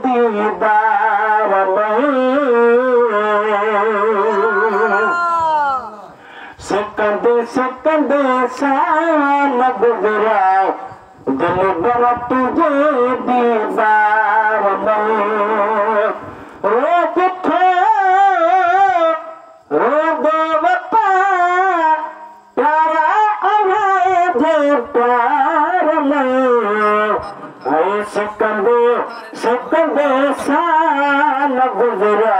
दीदार सकंदे सकंदे साल गुजरा दिल बर तुझे दीदार रो किथे रो देवता प्यारा अवधे प्यार सकंदे सकंदे साल गुजरा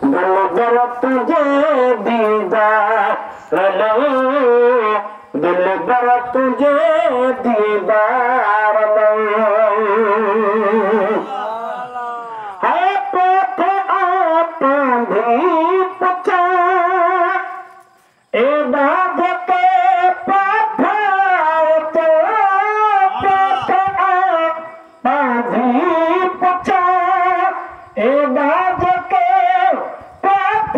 दिल बर तुझे दीदार दिल बर तुझे दीदार है पथ आप भी पचा ए बाध के पथ पथ आप भी पचा ए बाध के पथ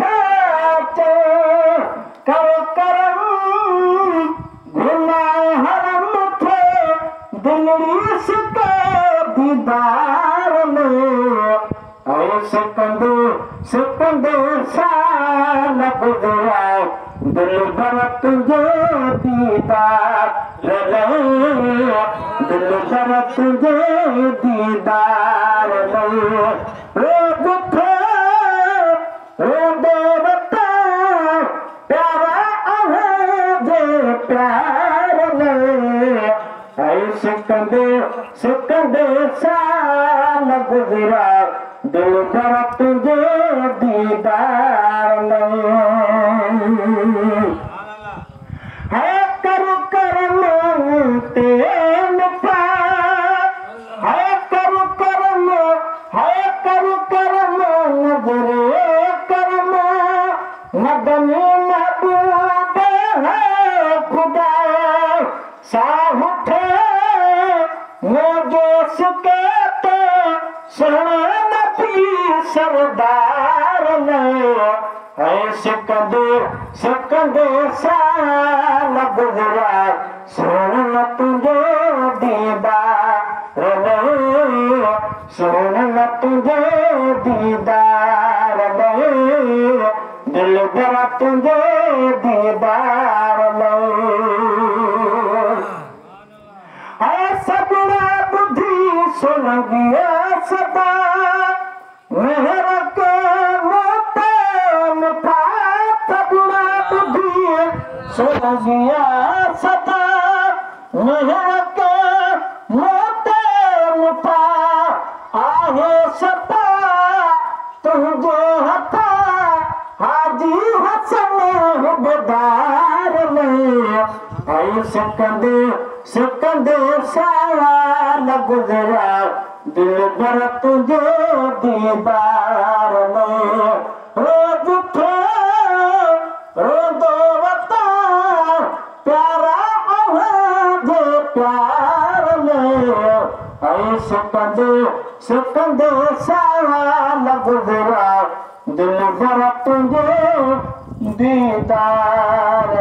कर करम हरम थे दिल इसके दीदार में सकंदे सकंदे साल गुजरा दिल भर तुझे दीदार दिल भर तुझे दीदार रो दुखे रो देवता प्यारा अवधे प्यार सकंदे सकंदे साल गुजरा दिल भर तुझे दीदार है कर करम तेन है कर करम नजरे करम मदन महबूब है खुदा साह उठे मुझे सुकेते सोने सरदार सकंदे सकंदे साल गुजरा सोन तुझे दीदार सोन तुझे दीदार दिल भर तुझे दीदार सबड़ा बुद्धि सुन गया सदा मेहर के मोते मुठा सबड़ा बुद्धि सुन गया सदा मेहर के मोते मुठा आहे सता तुझे हथा हाजी हसन बेदार सकंदे सकंदे साल गुजरा दिल भर तुझे दीदार रोज उठे रो देवता प्यारा अवधे प्यार सकंदे सकंदे साल गुजरा दिल भर तुझे दीदार